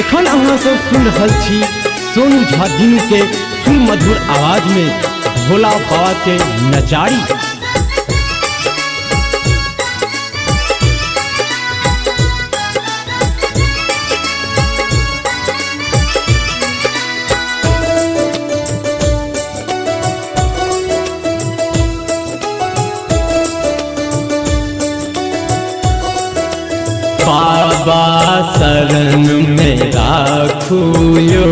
एखन अहाँ सब सुन रहल छी सोनू झा दिनू के सुमधुर आवाज में भोला बाबा के नचारी। बाबा शरण में राखुयो,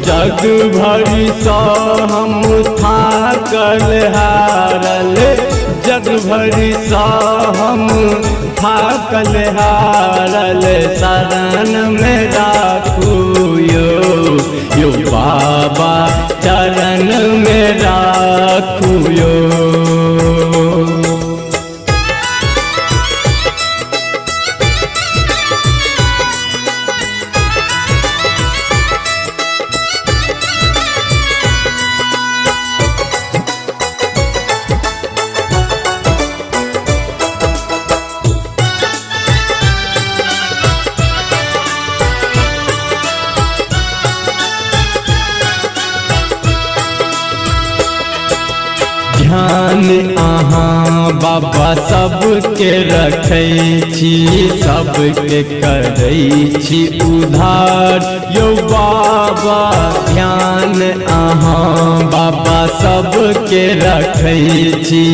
जग भरि सँ हम थाकल हारल, जग भरि सँ हम थाकल हारल, शरण में राखुयो यो बाबा चरण में राखुयो। ध्यान अहाँ बाबा सबके रखै छी, सबके करै छी उधार यो बाबा। ध्यान अहाँ बाबा सबके रखै छी,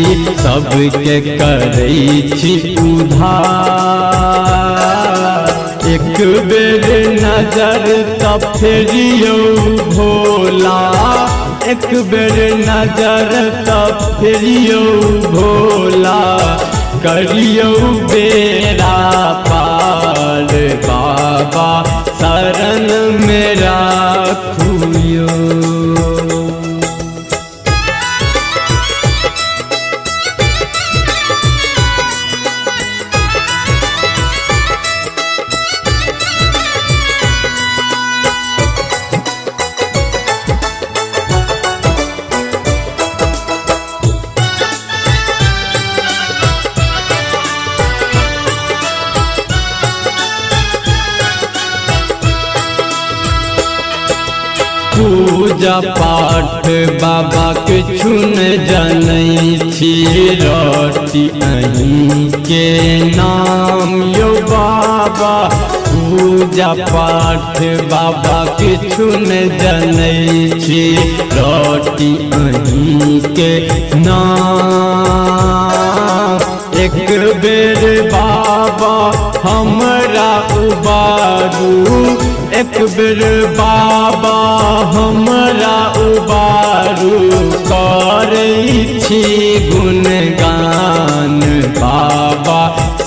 सबके करै छी उधार। एक बेर नजर तब फेरियो भोला, एक बेर नजर तब फेरियो भोला, करियो बेड़ा पार बाबा शरण में राखुयो। पूजा पाठ बाबा के छुन जनै छी, रोटी अहीं के नाम यो बाबा। पूजा पाठ बाबा के छुन जनै छी, रोटी अहीं के नाम। एक बेर बाबा हमरा उबारू, एक बेर बाबा हमरा उबारू, करै छी गुणगान बाबा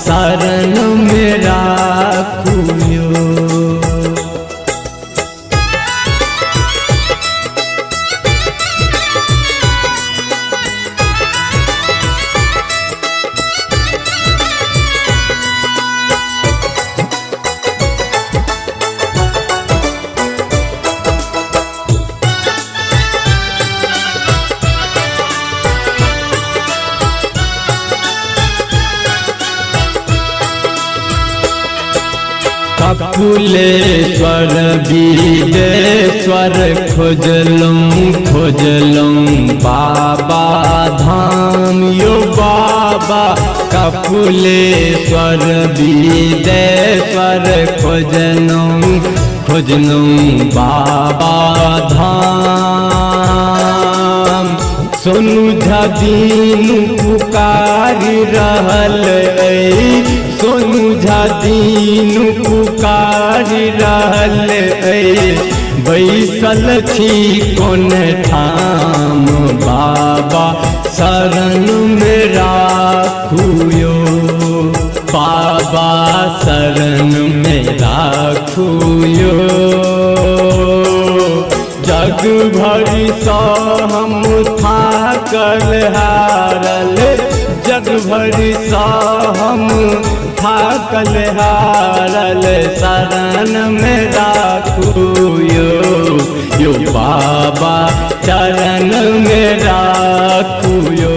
शरण में राखुयो। कपिलेश्वर विदेश्वर खोजलूँ खोजलूँ बाबा धाम यो बाबा। कपिलेश्वर विदेश्वर खोजलूँ खोजलूँ बाबा धाम। सोनू झा दिनू पुकारी रहल, सोनू झा दिनू पुकारी रहल, बैसल छी कोन ठाम बाबा शरण में राखुयो, बाबा शरण में राखुयो। जग भरि सँ हम थाकल हारल, जग भरि सँ हम थाकल हारल, शरण में राखुयो यो बाबा चरण में राखुयो।